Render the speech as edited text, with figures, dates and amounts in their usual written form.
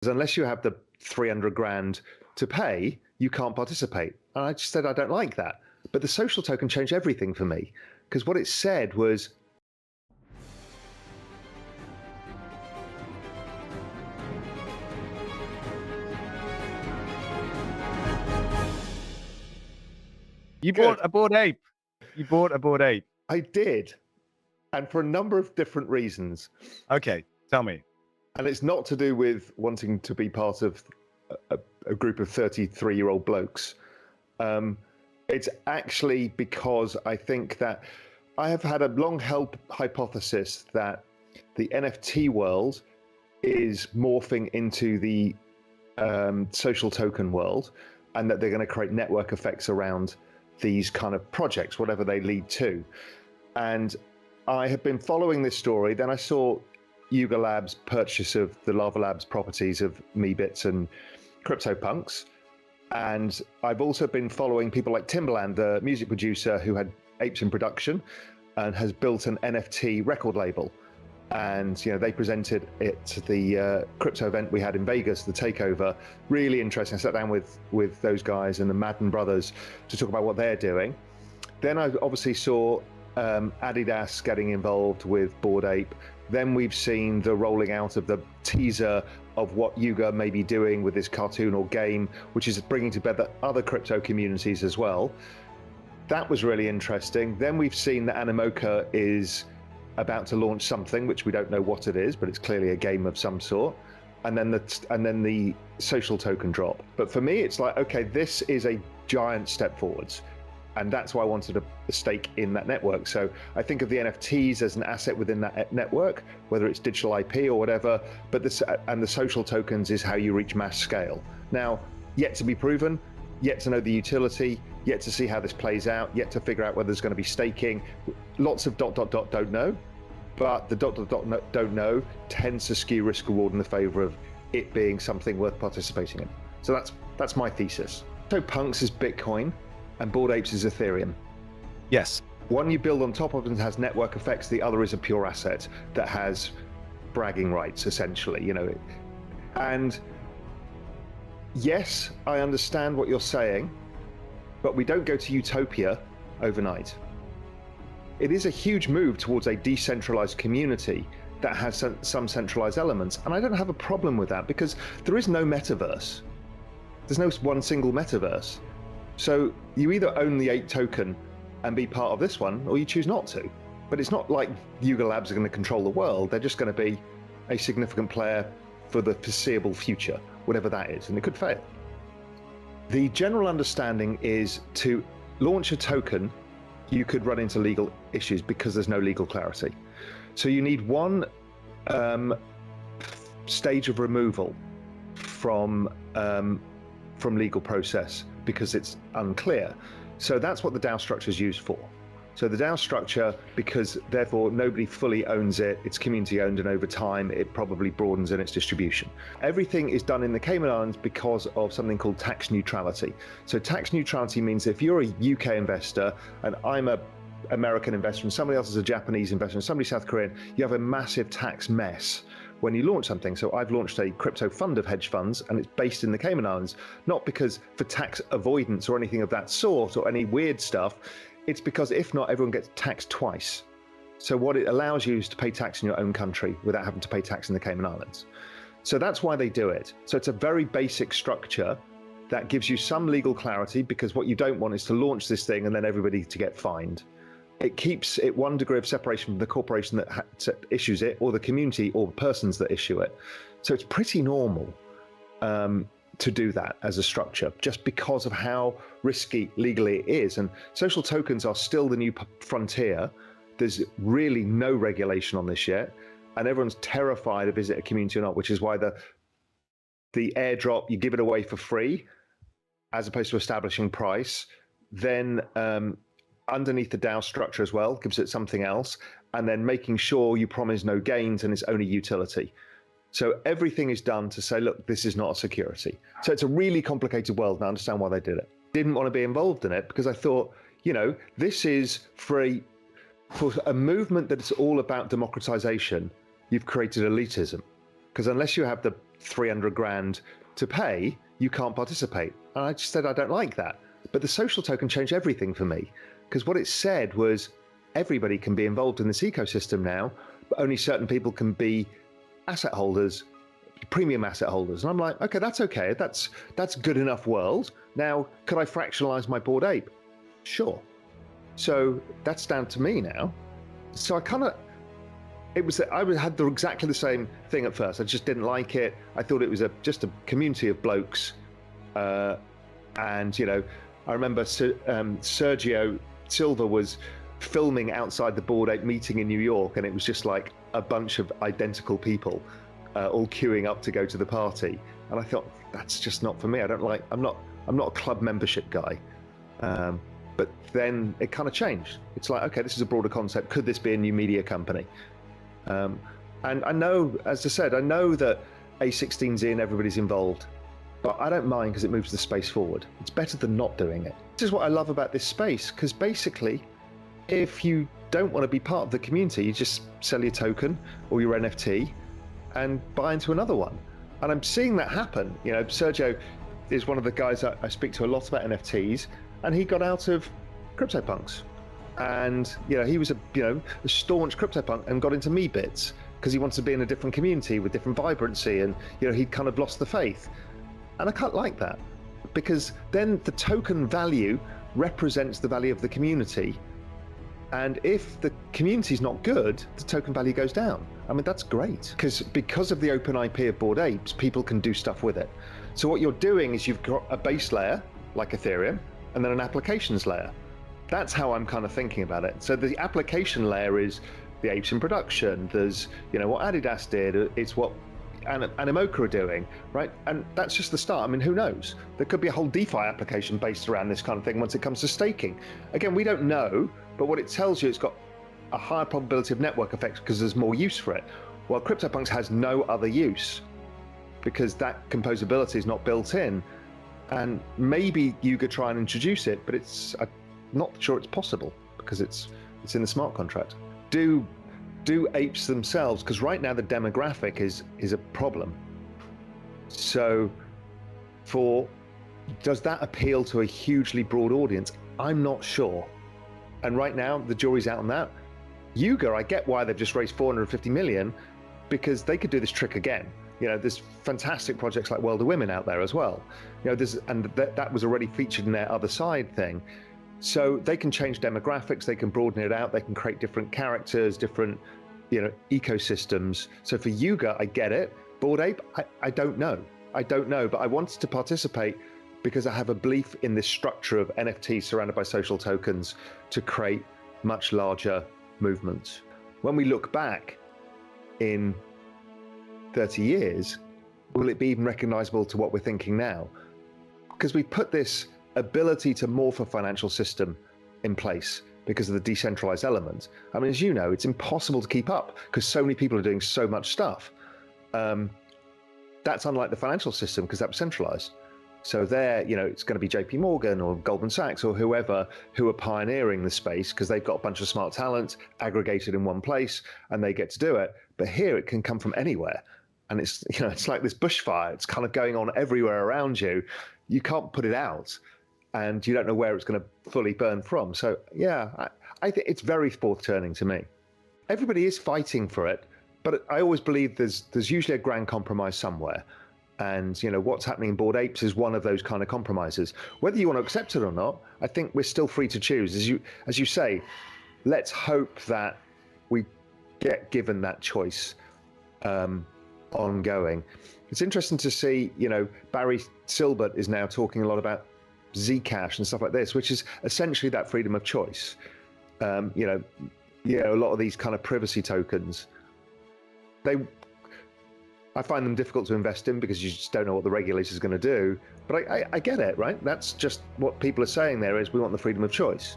Because unless you have the 300 grand to pay, you can't participate. And I just said, I don't like that. But the social token changed everything for me, because what it said was, you bought a Bored Ape. You bought a Bored Ape. I did. And for a number of different reasons. Okay, tell me. And it's not to do with wanting to be part of a group of 33-year-old blokes. It's actually because I think that I have had a long-held hypothesis that the NFT world is morphing into the social token world, and that they're going to create network effects around these kind of projects, whatever they lead to. And I have been following this story. Then I saw Yuga Labs' purchase of the Lava Labs properties of Meebits and CryptoPunks. And I've also been following people like Timbaland, the music producer who had Apes in Production and has built an NFT record label. And you know, they presented it to the crypto event we had in Vegas, the takeover. Really interesting. I sat down with those guys and the Madden brothers to talk about what they're doing. Then I obviously saw Adidas getting involved with Bored Ape. Then we've seen the rolling out of the teaser of what Yuga may be doing with this cartoon or game, which is bringing together other crypto communities as well. That was really interesting. Then we've seen that Animoca is about to launch something, which we don't know what it is, but it's clearly a game of some sort. And then the social token drop. But for me, it's like, okay, this is a giant step forwards. And that's why I wanted a stake in that network. So I think of the NFTs as an asset within that network, whether it's digital IP or whatever, but the social tokens is how you reach mass scale. Now, yet to be proven, yet to know the utility, yet to see how this plays out, yet to figure out whether there's going to be staking. Lots of ... don't know, but the ... don't know tends to skew risk reward in the favor of it being something worth participating in. So that's my thesis. So Punks is Bitcoin, and Bored Apes is Ethereum. Yes. One you build on top of and has network effects. The other is a pure asset that has bragging rights, essentially. You know, and yes, I understand what you're saying, but we don't go to utopia overnight. It is a huge move towards a decentralized community that has some centralized elements, and I don't have a problem with that because there is no metaverse. There's no one single metaverse. So you either own the Ape token and be part of this one, or you choose not to. But it's not like Yuga Labs are going to control the world. They're just going to be a significant player for the foreseeable future, whatever that is, and it could fail. The general understanding is to launch a token, you could run into legal issues because there's no legal clarity. So you need one stage of removal from legal process because it's unclear. So that's what the DAO structure is used for. So the DAO structure, because therefore nobody fully owns it, it's community owned, and over time it probably broadens in its distribution. Everything is done in the Cayman Islands because of something called tax neutrality. So tax neutrality means if you're a UK investor and I'm a American investor and somebody else is a Japanese investor and somebody South Korean, you have a massive tax mess when you launch something. So I've launched a crypto fund of hedge funds, and it's based in the Cayman Islands, not because for tax avoidance or anything of that sort or any weird stuff. It's because if not, everyone gets taxed twice. So what it allows you is to pay tax in your own country without having to pay tax in the Cayman Islands. So that's why they do it. So it's a very basic structure that gives you some legal clarity, because what you don't want is to launch this thing and then everybody to get fined. It keeps it one degree of separation from the corporation that issues it, or the community, or the persons that issue it. So it's pretty normal to do that as a structure, just because of how risky legally it is. And social tokens are still the new frontier. There's really no regulation on this yet, and everyone's terrified of is it a community or not, which is why the airdrop, you give it away for free as opposed to establishing price. Then underneath the DAO structure as well, gives it something else, and then making sure you promise no gains and it's only utility. So everything is done to say, look, this is not a security. So it's a really complicated world, and I understand why they did it. Didn't want to be involved in it because I thought, you know, this is for a movement that is all about democratization, you've created elitism. Because unless you have the 300 grand to pay, you can't participate. And I just said, I don't like that. But the social token changed everything for me, because what it said was everybody can be involved in this ecosystem now, but only certain people can be asset holders, premium asset holders. And I'm like, okay, that's okay. That's good enough world. Now, could I fractionalize my Bored Ape? Sure. So that's down to me now. So I had exactly the same thing at first. I just didn't like it. I thought it was just a community of blokes. And, you know, I remember Sergio Silva was filming outside the Bored Ape meeting in New York, and it was just like a bunch of identical people all queuing up to go to the party. And I thought, that's just not for me. I'm not a club membership guy. But then it kind of changed. It's like, okay, this is a broader concept. Could this be a new media company? And I know, as I said, I know that A16's in, everybody's involved, but I don't mind because it moves the space forward. It's better than not doing it. This is what I love about this space, because basically, if you don't want to be part of the community, you just sell your token or your NFT and buy into another one. And I'm seeing that happen. You know, Sergio is one of the guys that I speak to a lot about NFTs, and he got out of CryptoPunks. And, you know, he was a staunch CryptoPunk and got into MeBits because he wants to be in a different community with different vibrancy, and, you know, he'd kind of lost the faith. And I can't like that, because then the token value represents the value of the community. And if the community's not good, the token value goes down. I mean, that's great, because of the open IP of Bored Apes, people can do stuff with it. So what you're doing is you've got a base layer, like Ethereum, and then an applications layer. That's how I'm kind of thinking about it. So the application layer is the apes in production. There's, you know, what Adidas did. It's what Animoca are doing, right? And that's just the start. I mean, who knows? There could be a whole DeFi application based around this kind of thing once it comes to staking. Again, we don't know, but what it tells you, it's got a higher probability of network effects because there's more use for it. While CryptoPunks has no other use because that composability is not built in. And maybe you could try and introduce it, but I'm not sure it's possible because it's in the smart contract. Do apes themselves, because right now the demographic is a problem. So does that appeal to a hugely broad audience? I'm not sure. And right now the jury's out on that. Yuga, I get why they've just raised 450 million, because they could do this trick again. You know, there's fantastic projects like World of Women out there as well. You know, that was already featured in their other side thing. So they can change demographics, they can broaden it out, they can create different characters, different, you know, ecosystems. So for Yuga, I get it. Bored Ape, I don't know. I don't know, but I wanted to participate because I have a belief in this structure of NFTs surrounded by social tokens to create much larger movements. When we look back in 30 years, will it be even recognizable to what we're thinking now? Because we put this ability to morph a financial system in place because of the decentralized element. I mean, as you know, it's impossible to keep up because so many people are doing so much stuff. That's unlike the financial system because that was centralized. So there, you know, it's going to be JP Morgan or Goldman Sachs or whoever who are pioneering the space because they've got a bunch of smart talent aggregated in one place and they get to do it. But here it can come from anywhere. And it's, you know, it's like this bushfire. It's kind of going on everywhere around you. You can't put it out and you don't know where it's going to fully burn from. So yeah, I think it's very fourth turning to me. Everybody is fighting for it, but I always believe there's usually a grand compromise somewhere. And, you know, what's happening in Bored Apes is one of those kind of compromises. Whether you want to accept it or not, I think we're still free to choose. As you say, let's hope that we get given that choice ongoing. It's interesting to see, you know, Barry Silbert is now talking a lot about Zcash and stuff like this, which is essentially that freedom of choice. You know, a lot of these kind of privacy tokens, I find them difficult to invest in because you just don't know what the regulator is going to do. But I get it, right? That's just what people are saying there is we want the freedom of choice.